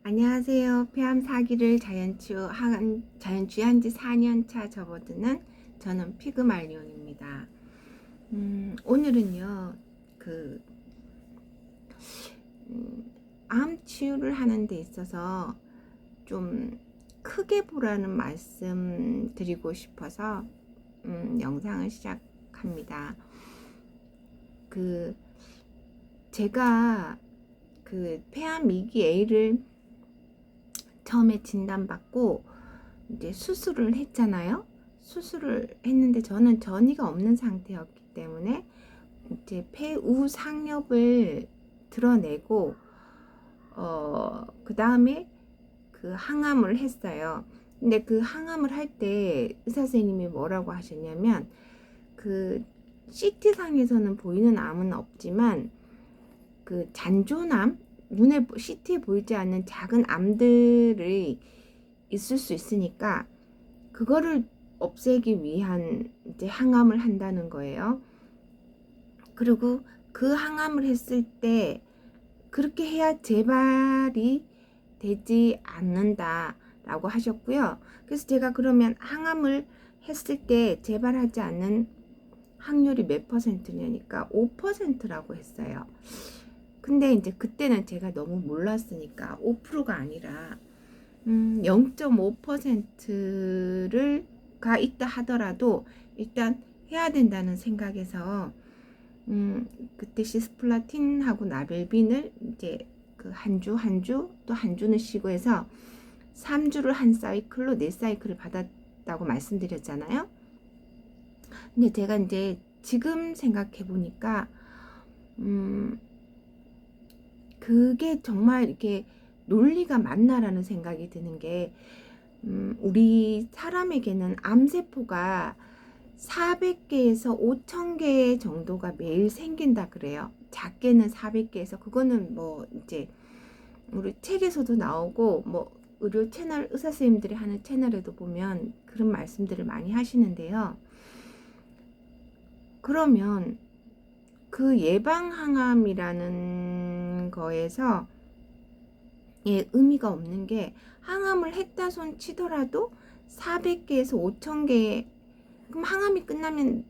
안녕하세요. 폐암 사기를 자연치유한 지 4년 차 접어드는 저는 피그말리온입니다. 오늘은요, 그, 암 치유를 하는 데 있어서 좀 크게 보라는 말씀 드리고 싶어서, 영상을 시작합니다. 제가 폐암 2기 A를 처음에 진단받고 이제 수술을 했잖아요. 수술을 했는데 저는 전이가 없는 상태였기 때문에 이제 폐우 상엽을 드러내고 그 다음에 그 항암을 했어요. 근데 그 항암을 할 때 의사 선생님이 뭐라고 하셨냐면 그 CT상에서는 보이는 암은 없지만 그 잔존암, 눈에 CT에 보이지 않는 작은 암들이 있을 수 있으니까 그거를 없애기 위한 이제 항암을 한다는 거예요. 그리고 그 항암을 했을 때 그렇게 해야 재발이 되지 않는다라고 하셨고요. 그래서 제가 그러면 항암을 했을 때 재발하지 않는 확률이 몇 퍼센트냐니까 5%라고 했어요. 근데 이제 그때는 제가 너무 몰랐으니까 5%가 아니라 0.5%가 있다 하더라도 일단 해야 된다는 생각에서 그때 시스플라틴하고 나벨빈을 이제 그 한 주 또 한 주는 쉬고 해서 3주를 한 사이클로 4사이클을 받았다고 말씀드렸잖아요. 근데 제가 이제 지금 생각해 보니까 그게 정말 이렇게 논리가 맞나라는 생각이 드는 게 우리 사람에게는 암세포가 400개에서 5,000개 정도가 매일 생긴다 그래요. 작게는 400개에서 그거는 뭐 이제 우리 책에서도 나오고 뭐 의료 채널 의사 선생님들이 하는 채널에도 보면 그런 말씀들을 많이 하시는데요. 그러면 그 예방항암이라는 거에서 의미가 없는 게 항암을 했다 손 치더라도 400개에서 5,000개 그럼 항암이 끝나면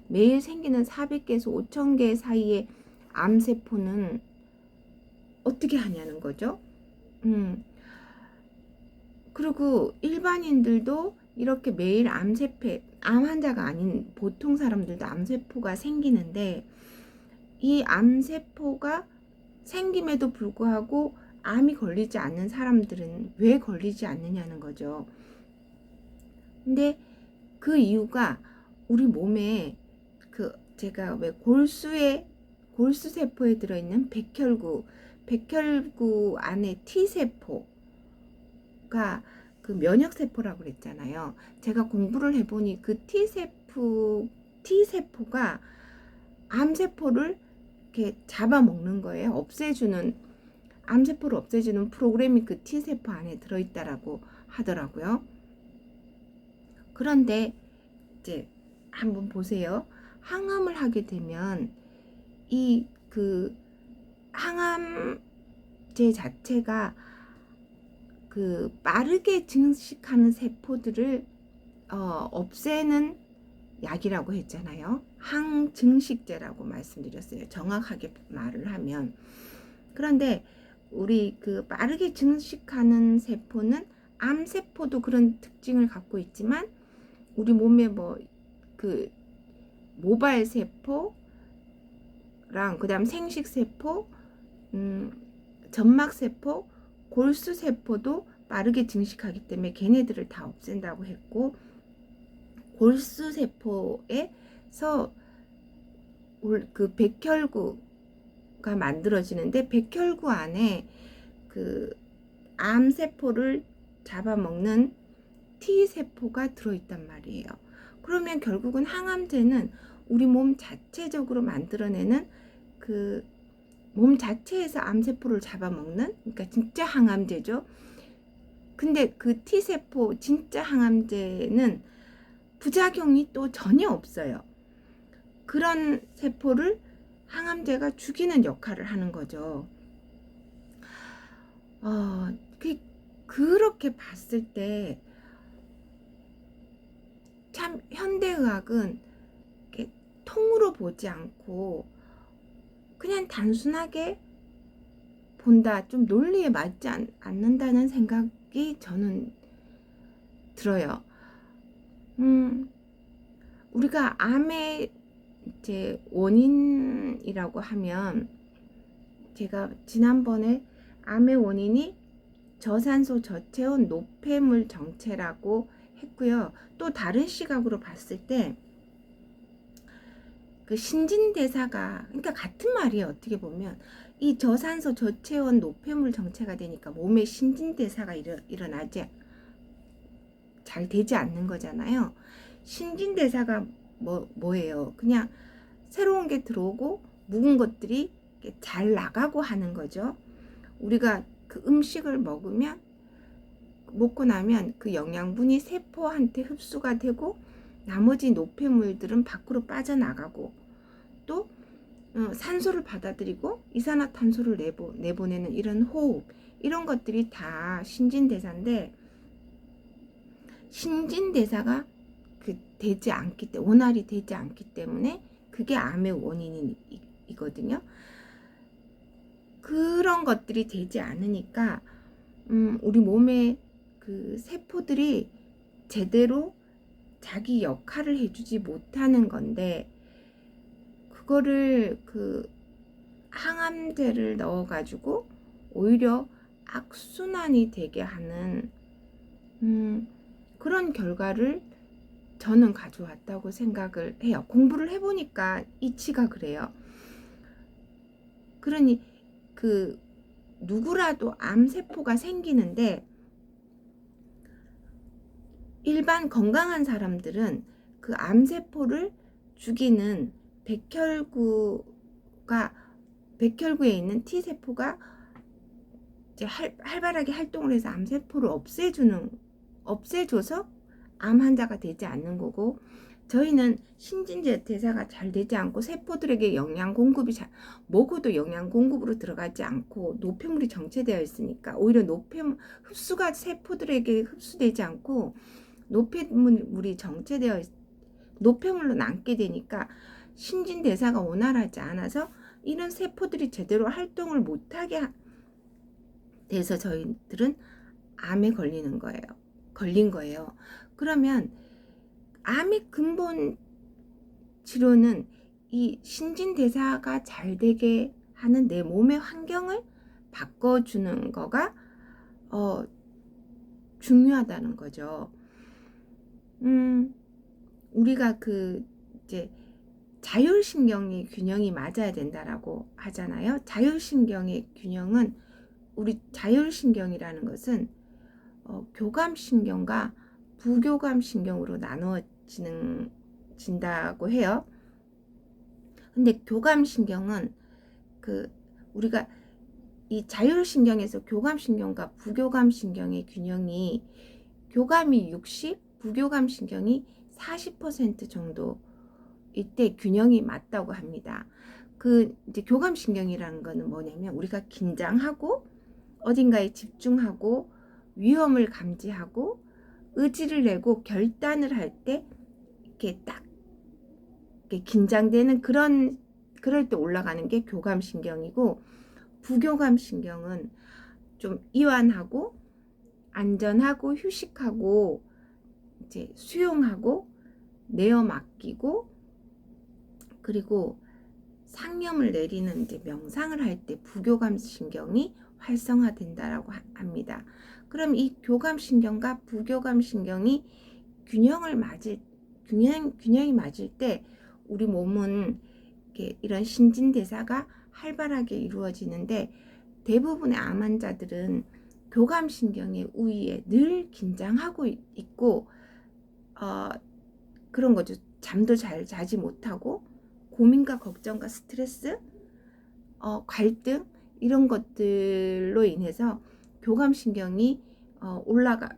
매일 생기는 400개에서 5,000개 사이의 암세포는 어떻게 하냐는 거죠. 그리고 일반인들도 이렇게 매일 암 환자가 아닌 보통 사람들도 암세포가 생기는데 이 암세포가 생김에도 불구하고 암이 걸리지 않는 사람들은 왜 걸리지 않느냐는 거죠. 근데 그 이유가 우리 몸에 제가 왜 골수 세포에 들어있는 백혈구 안에 T세포가 그 면역세포라고 그랬잖아요. 제가 공부를 해보니 그 T세포가 암세포를 이렇게 잡아먹는 거예요. 암세포를 없애주는 프로그램이 그 T세포 안에 들어있다라고 하더라고요. 그런데 이제 한번 보세요. 항암을 하게 되면 그 항암제 자체가 그 빠르게 증식하는 세포들을 없애는 약이라고 했잖아요. 항증식제라고 말씀드렸어요. 정확하게 말을 하면. 그런데 우리 그 빠르게 증식하는 세포는 암세포도 그런 특징을 갖고 있지만 우리 몸에 뭐 그 모발 세포랑 그다음 생식 세포, 점막 세포, 골수 세포도 빠르게 증식하기 때문에 걔네들을 다 없앤다고 했고 골수 세포에서 그 백혈구가 만들어지는데 백혈구 안에 그 암세포를 잡아먹는 T세포가 들어있단 말이에요. 그러면 결국은 항암제는 우리 몸 자체적으로 만들어내는 그 몸 자체에서 암세포를 잡아먹는, 그러니까 진짜 항암제죠. 근데 그 T세포 진짜 항암제는 부작용이 또 전혀 없어요. 그런 세포를 항암제가 죽이는 역할을 하는 거죠. 어, 그, 그렇게 봤을 때 참 현대의학은 이렇게 통으로 보지 않고 그냥 단순하게 본다, 좀 논리에 맞지 않는다는 생각이 저는 들어요. 우리가 암의 이제 원인이라고 하면 제가 지난번에 암의 원인이 저산소 저체온 노폐물 정체라고 했고요. 또 다른 시각으로 봤을 때 그 신진대사가, 그러니까 같은 말이에요. 어떻게 보면 이 저산소 저체온 노폐물 정체가 되니까 몸에 신진대사가 일어나지 잘 되지 않는 거잖아요. 신진대사가 뭐예요? 그냥 새로운 게 들어오고 묵은 것들이 잘 나가고 하는 거죠. 우리가 그 음식을 먹고 나면 그 영양분이 세포한테 흡수가 되고 나머지 노폐물들은 밖으로 빠져나가고 또 산소를 받아들이고 이산화탄소를 내보내는 이런 호흡, 이런 것들이 다 신진대사인데, 신진대사가 되지 않기 때문에, 원활히 되지 않기 때문에 그게 암의 원인이거든요. 그런 것들이 되지 않으니까 우리 몸의 그 세포들이 제대로 자기 역할을 해주지 못하는 건데, 그거를 그 항암제를 넣어가지고 오히려 악순환이 되게 하는 그런 결과를 저는 가져왔다고 생각을 해요. 공부를 해보니까 이치가 그래요. 그러니 그 누구라도 암세포가 생기는데 일반 건강한 사람들은 그 암세포를 죽이는 백혈구에 있는 T세포가 이제 활발하게 활동을 해서 암세포를 없애줘서 암 환자가 되지 않는 거고, 저희는 신진대사가 잘 되지 않고 세포들에게 영양 공급이 먹어도 영양 공급으로 들어가지 않고 노폐물이 정체되어 있으니까 오히려 흡수가 세포들에게 흡수되지 않고 노폐물이 노폐물로 남게 되니까 신진대사가 원활하지 않아서 이런 세포들이 제대로 활동을 못하게 돼서 저희들은 암에 걸린 거예요. 그러면 암의 근본 치료는 이 신진대사가 잘 되게 하는 내 몸의 환경을 바꿔주는 거가 중요하다는 거죠. 우리가 이제 자율신경의 균형이 맞아야 된다라고 하잖아요. 자율신경의 균형은, 우리 자율신경이라는 것은 교감신경과 부교감신경으로 나누어진다고 해요. 근데 교감신경은 우리가 이 자율신경에서 교감신경과 부교감신경의 균형이, 교감이 60, 부교감신경이 40% 정도 이때 균형이 맞다고 합니다. 이제 교감신경이라는 거는 뭐냐면 우리가 긴장하고 어딘가에 집중하고 위험을 감지하고 의지를 내고 결단을 할 때 이렇게 딱 이렇게 긴장되는 그럴 때 올라가는 게 교감신경이고, 부교감신경은 좀 이완하고 안전하고 휴식하고 이제 수용하고 내어 맡기고 그리고 상념을 내리는 이제 명상을 할 때 부교감신경이 활성화된다라고 합니다. 그럼 이 교감신경과 부교감신경이 균형이 맞을 때 우리 몸은 이런 신진대사가 활발하게 이루어지는데, 대부분의 암 환자들은 교감신경의 우위에 늘 긴장하고 있고 그런 거죠. 잠도 잘 자지 못하고 고민과 걱정과 스트레스, 갈등, 이런 것들로 인해서 교감신경이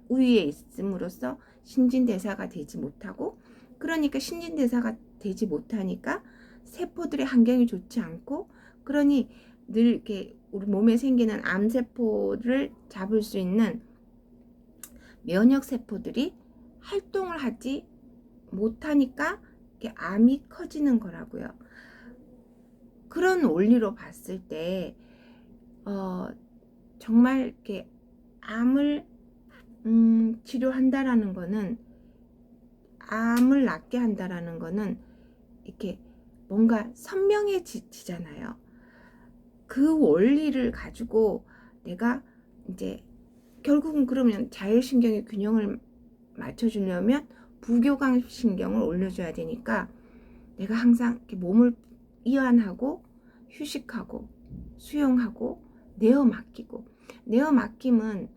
우위에 있음으로써 신진대사가 되지 못하고, 그러니까 신진대사가 되지 못하니까 세포들의 환경이 좋지 않고, 그러니 늘 이렇게 우리 몸에 생기는 암세포를 잡을 수 있는 면역세포들이 활동을 하지 못하니까 이렇게 암이 커지는 거라고요. 그런 원리로 봤을 때 정말 이렇게 암을 치료한다라는 거는, 암을 낫게 한다라는 거는 이렇게 뭔가 선명해지잖아요. 그 원리를 가지고 내가 이제 결국은 그러면 자율신경의 균형을 맞춰주려면 부교감신경을 올려줘야 되니까, 내가 항상 이렇게 몸을 이완하고 휴식하고 수용하고 내어 맡기고, 내어 맡김은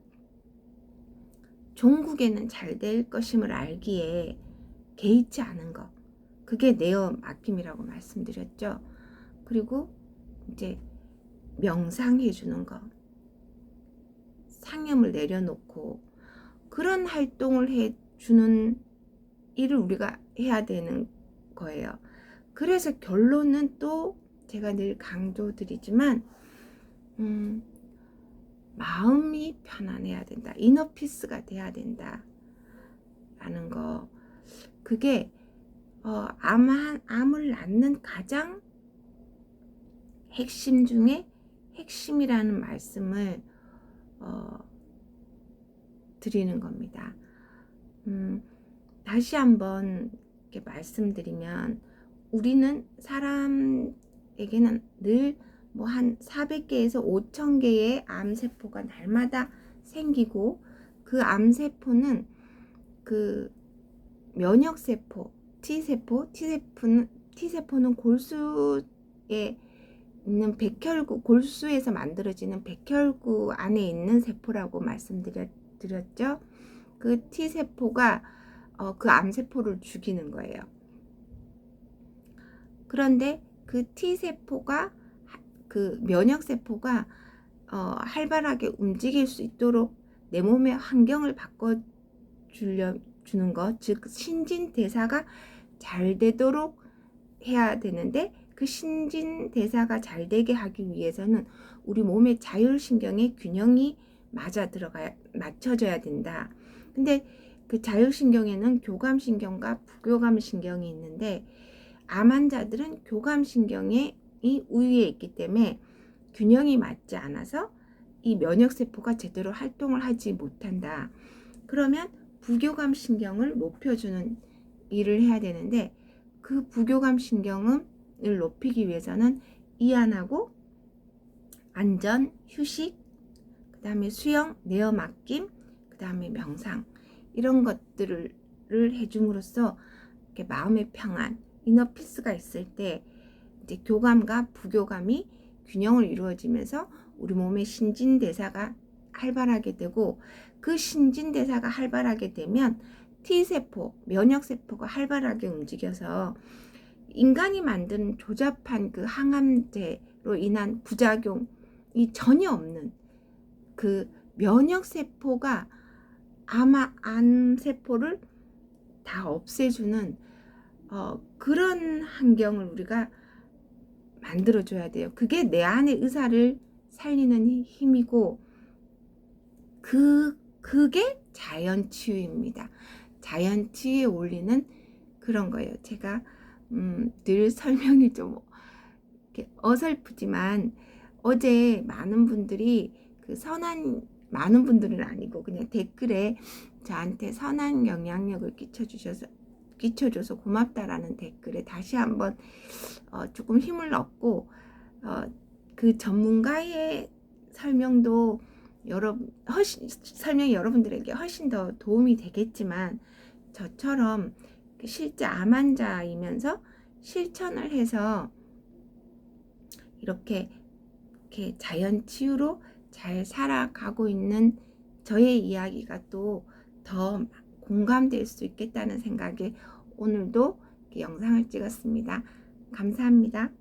종국에는 잘 될 것임을 알기에 개의치 않은 거, 그게 내어 맡김이라고 말씀드렸죠. 그리고 이제 명상해 주는 거, 상념을 내려놓고 그런 활동을 해 주는 일을 우리가 해야 되는 거예요. 그래서 결론은 또 제가 늘 강조드리지만 마음이 편안해야 된다. 이너피스가 돼야 된다 라는 거, 그게 암을 낳는 가장 핵심 중에 핵심이라는 말씀을 드리는 겁니다. 다시 한번 이렇게 말씀드리면, 우리는 사람에게는 늘 뭐 한 400개에서 5,000개의 암세포가 날마다 생기고, 그 암세포는 그 면역세포, T세포는 골수에 있는 백혈구, 골수에서 만들어지는 백혈구 안에 있는 세포라고 말씀드렸죠. 그 T세포가 그 암세포를 죽이는 거예요. 그런데 그 T세포가, 그 면역세포가 활발하게 움직일 수 있도록 내 몸의 환경을 바꿔주는 것, 즉 신진대사가 잘 되도록 해야 되는데, 그 신진대사가 잘 되게 하기 위해서는 우리 몸의 자율신경의 균형이 맞춰져야 된다. 근데 그 자율신경에는 교감신경과 부교감신경이 있는데, 암 환자들은 교감신경이 우위에 있기 때문에 균형이 맞지 않아서 이 면역세포가 제대로 활동을 하지 못한다. 그러면 부교감신경을 높여주는 일을 해야 되는데, 그 부교감신경을 높이기 위해서는 이완하고 안전, 휴식, 그 다음에 수영, 내어 맡김, 그 다음에 명상, 이런 것들을 해줌으로써 이렇게 마음의 평안, 이너피스가 있을 때 이제 교감과 부교감이 균형을 이루어지면서 우리 몸의 신진대사가 활발하게 되고, 그 신진대사가 활발하게 되면 T세포, 면역세포가 활발하게 움직여서 인간이 만든 조잡한 그 항암제로 인한 부작용이 전혀 없는 그 면역세포가 암세포를 다 없애주는 그런 환경을 우리가 만들어줘야 돼요. 그게 내 안의 의사를 살리는 힘이고, 그게 자연치유입니다. 자연치유의 원리는 그런 거예요. 제가 늘 설명이 좀 이렇게 어설프지만, 어제 많은 분들이 많은 분들은 아니고 그냥 댓글에 저한테 선한 영향력을 끼쳐줘서 고맙다라는 댓글에 다시 한번 조금 힘을 얻고, 그 전문가의 설명도 설명이 여러분들에게 훨씬 더 도움이 되겠지만, 저처럼 실제 암 환자이면서 실천을 해서 이렇게 자연 치유로 잘 살아가고 있는 저의 이야기가 또 더 공감될 수 있겠다는 생각에 오늘도 영상을 찍었습니다. 감사합니다.